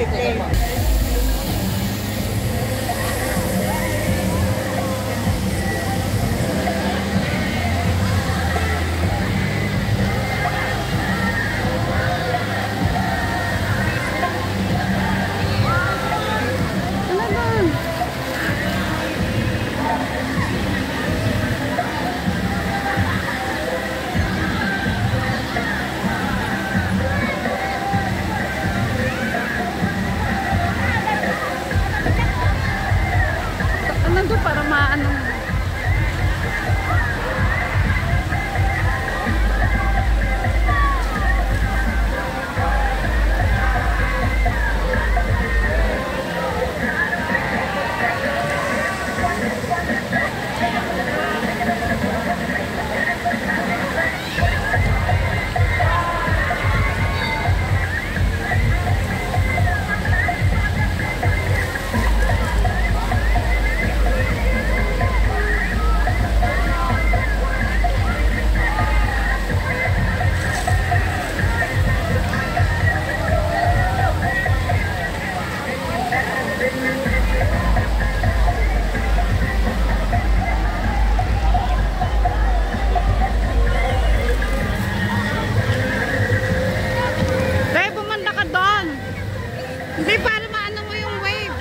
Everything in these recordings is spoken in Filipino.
150. Para maano. Hindi, para maano mo yung wave.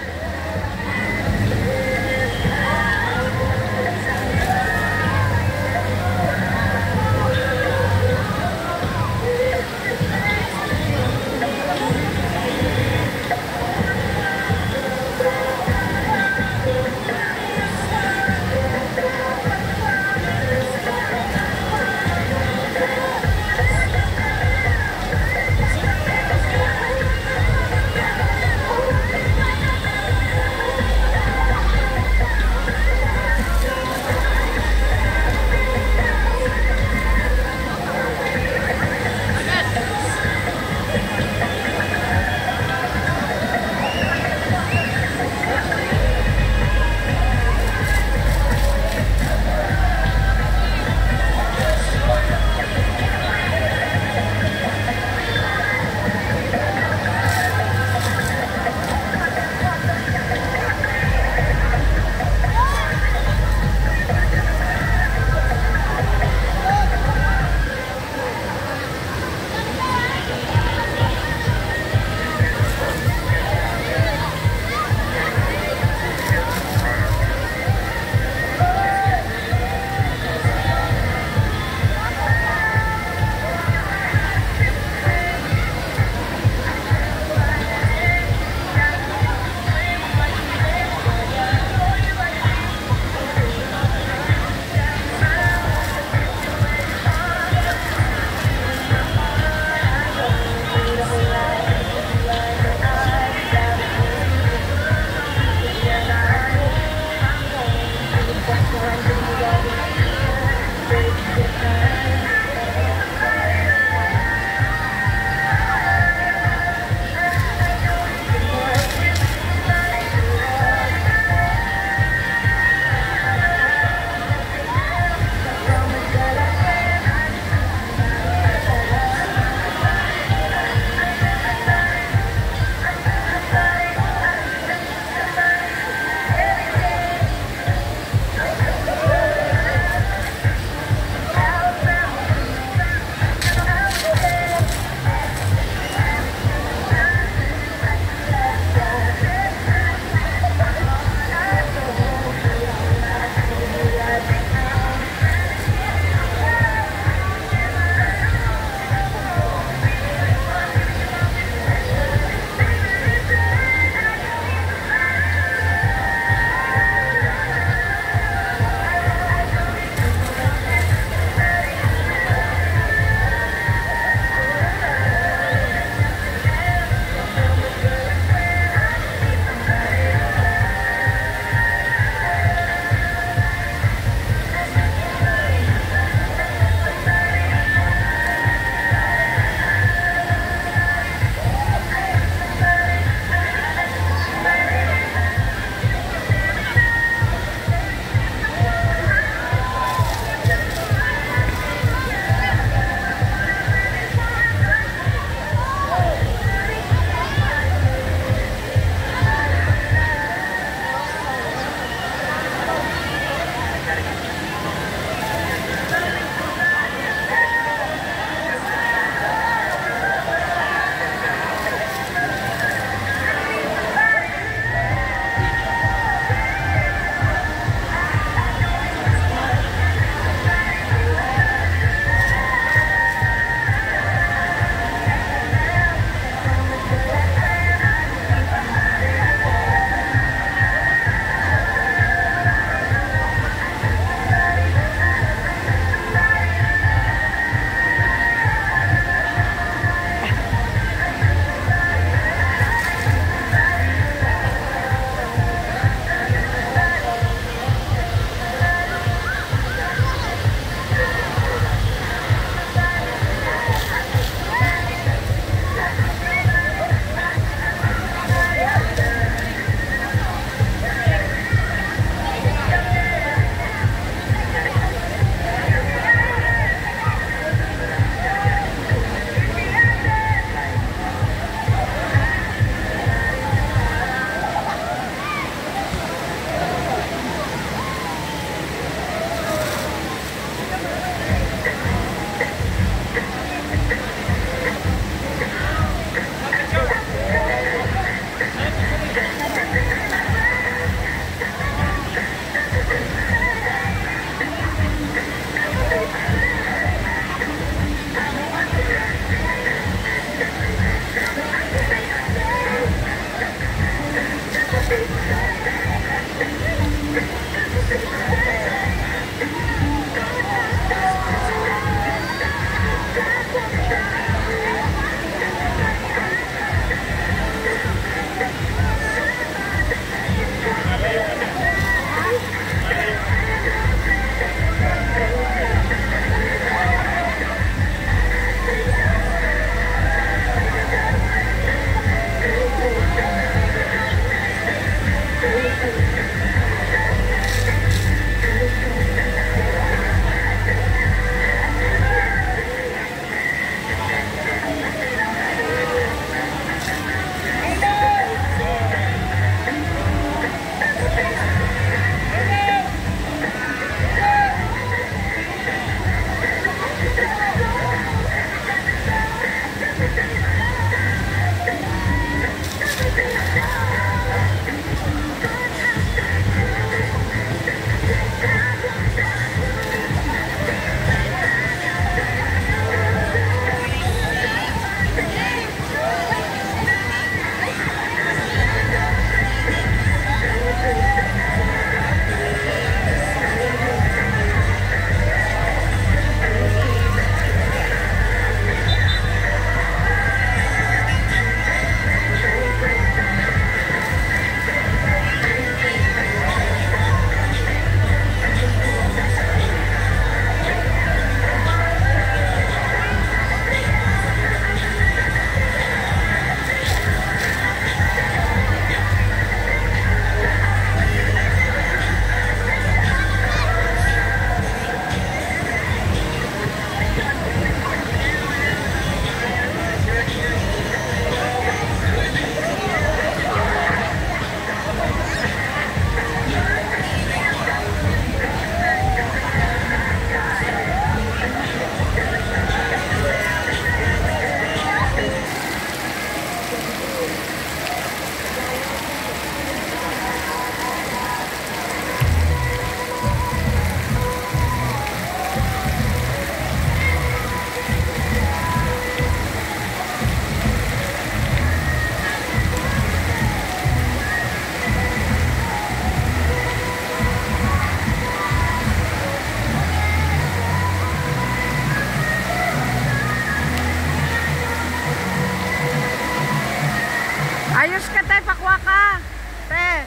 Ayos ka, te. Pakwa ka. Te.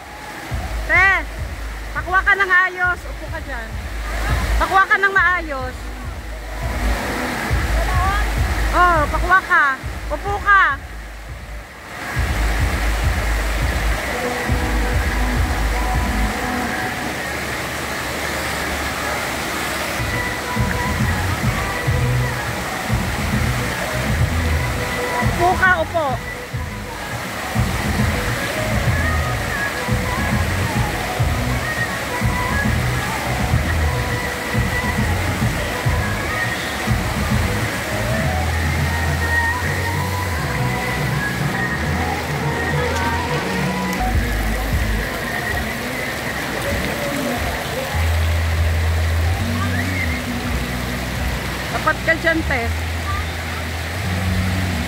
Te. Pakwa ka ng ayos. Upo ka dyan. Pakwa ka ng maayos. Oh, pakwa ka. Upo ka. Upo ka, upo. Tapat ka dyan, te.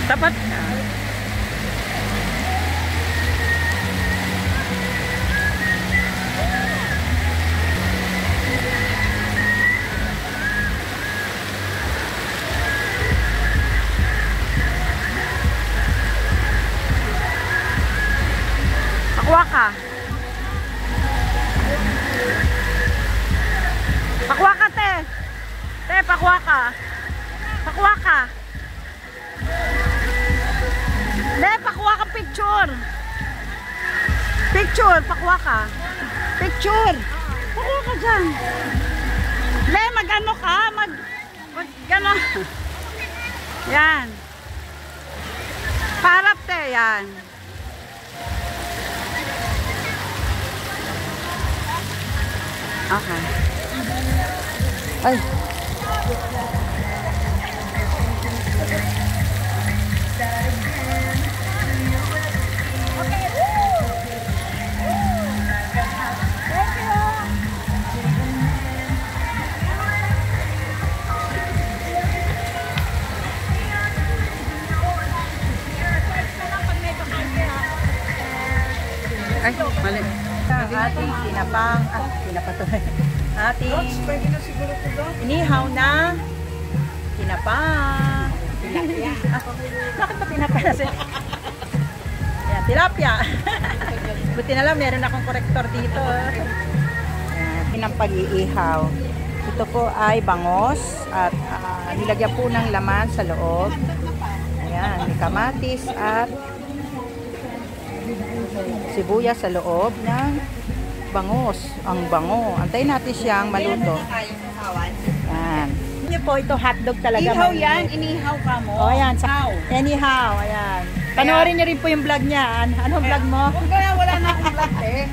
Tapat ka. Pakwa ka. Pakwa ka, te. Te, pakwa ka. Pakwa ka. Le, pakwa ka picture. Picture, pakwa ka. Picture. Pakwa ka dyan. Le, mag-ano ka? Mag-ano. Yan. Parap, te, yan. Okay. Ay. Ay, mali. Ating ating inihaw na tinapang. Bakit ba tinapang na siya? Ayan, tilapia. Buti na lang, meron akong korektor dito. Ayan, pinang pag-iihaw. Ito po ay bangos at nilagyan po ng laman sa loob. Ayan, may kamatis at sibuyas sa loob ng bangos. Ang bango. Antayin natin siyang maluto. Yan. Hindi po, ito hotdog talaga. Inihaw yan. Inihaw ka mo. O, ayan. Anyhow, ayan. Panoorin niyo rin po yung vlog niya. Anong vlog mo? Kung kaya wala na akong vlog, eh.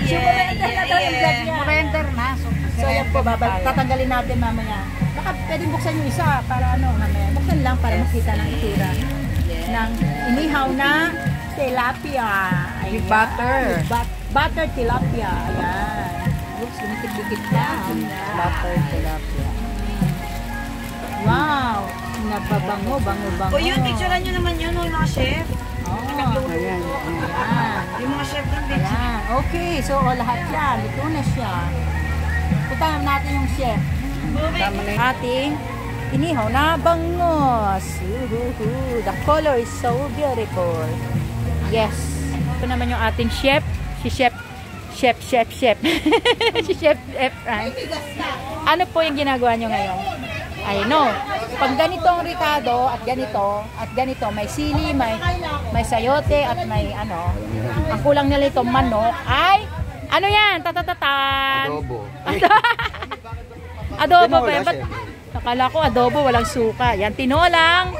Surrender na daw yung vlog niya. Surrender na. So, yan po. Tatanggalin natin mamaya. Baka pwedeng buksan yung isa para ano, mamaya. Buksan lang para makita ng itira ng inihaw na tilapia. With butter. Butter tilapia. Ayan. Oops, lumitik-dikit na. Butter tilapia. Wow! Napabango, bango-bango. O yun, picturean nyo naman yun, mga chef. Oh, Ayan. ayan. Yung mga chef ng picture. Ayan. Okay, so lahat yan. Ito na siya. Puntahan natin yung chef. Tama na yun. Ating inihaw na bangos. The color is so beautiful. Yes. Ito naman yung ating chef. Si chef. Si Chef Efrain. Ano po yung ginagawa nyo ngayon? I know. Pag ganitong ricado at ganito, may sili, may sayote at may ano. Ang kulang nila itong manok ay ano yan? Tatatatan. Adobo. Adobo ba yan? Akala ko adobo, walang suka. Yan, tinolang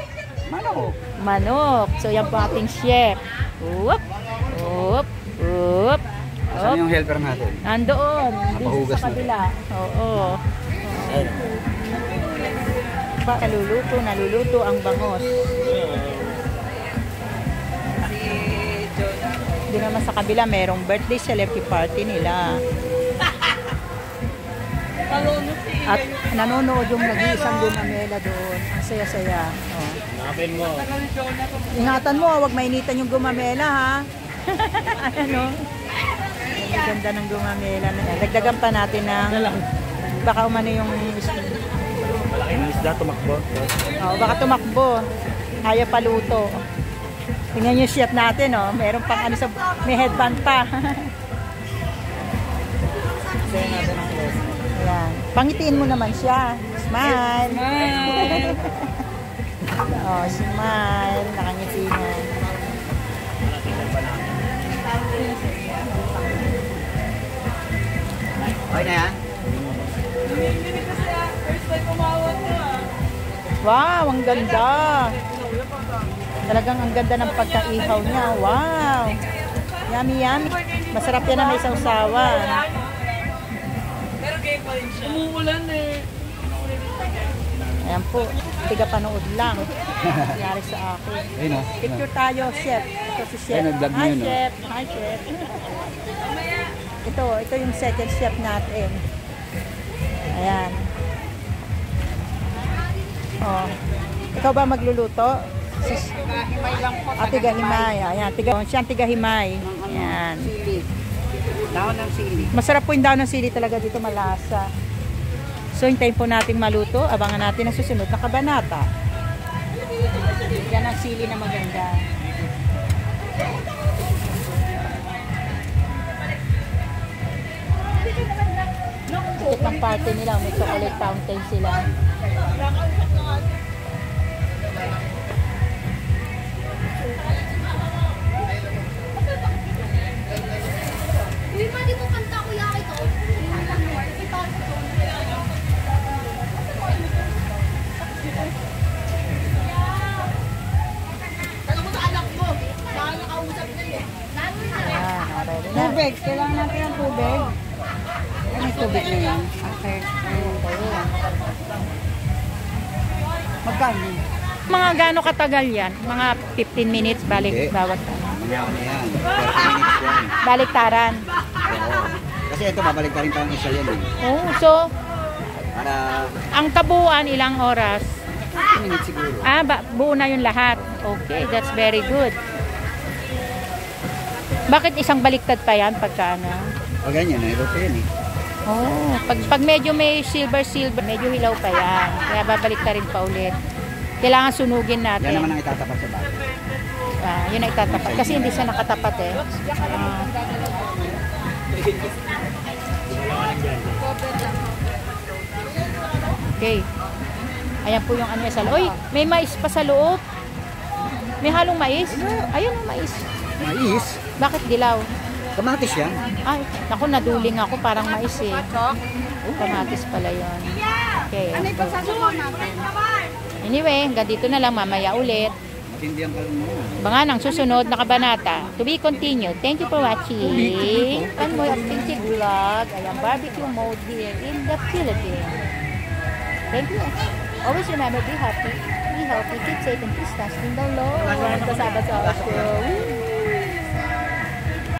manok. So, yan po ating chef. Oop. Saan yung helper natin? Nandoon. Dito Napahugas sa kabila. Oo. Naluluto ang bangos. Di naman sa kabila, merong birthday celebrity party nila. At nanonood yung nag-iisang gumamela doon. Ang saya-saya. Oh. Ingatan mo, huwag mainitan yung gumamela, ha? Ano? Ang ganda ng gumamela na yan. Dagdagan pa natin ng baka umano yung Malaking isda tumakbo. baka tumakbo. Kaya paluto. Tingnan yung chef natin, oh. Meron pang ano sa, may headband pa. Ayan. Pangitiin mo naman siya. Smile. Smile. Oh, smile. Nakangiti na. Okay na yan? Wow, ang ganda. Talagang ang ganda ng pagkaihaw niya. Wow. Yummy, yummy. Masarap yan na may sausawan. Pero gay pa rin siya. Umuulan eh. Ayan po, tiga panood lang. Nangyari sa akin. Ayun o. Picture tayo, chef. Ito si chef. Ayun, nag-vlog Hi, niyo, no? chef. Hi, chef. Ito yung second chef natin. Ayan. Oh. Ikaw ba magluluto? Himay lang po. Tiga-himay. Ayan, siya ang tiga-himay. Ayan. Sili. Daon ng sili. Masarap po yung daon ng sili talaga dito, malasa. So, hintayin po natin maluto. Abangan natin ang susunod na kabanata. Yan ang sili na maganda. Ito ang party nila. May chocolate fountain sila. Tubig. Kailangan natin ng tubig. May tubig na yan. Okay. Ayun tayo. Magkano? Mga gaano katagal yan? Mga 15 minutes balik Hindi. bawat ano. Mamaya ko na yan. 30 minutes yan. Baliktaran. Oo. Kasi ito, babalik ka rin tayong isa yan eh. Oh, so Para ang kabuuan ilang oras? 15 minutes siguro. Buo na yung lahat. Okay, that's very good. Bakit isang baliktad pa yan pagka ano? O ganyan, ito yan eh. Oh, pag medyo may silver, medyo hilaw pa yan. Kaya babalik ka rin pa ulit. Kailangan sunugin natin. Yan naman ang itatapat sa bago. Yun ang itatapat. Kasi hindi siya nakatapat eh. Okay. Ayan po yung ano sa loob. Uy, may mais pa sa loob. May halong mais. Ayun ang mais. Mais? Bakit dilaw? Kamatis yan. Ay, naku, naduling ako. Parang mais eh. Kamatis pala yun. Okay. Ano ito sa sumo natin? Anyway, hanggang dito na lang. Mamaya ulit. Matindi ang kalong mo. Abangan ang susunod na kabanata. To be continued. Thank you for watching. One more authentic vlog. Ayan, barbecue mode here in the Philippines. Thank you. Always remember, be happy, be healthy, keep safe, and please trust in the Lord. Kasama sa ako.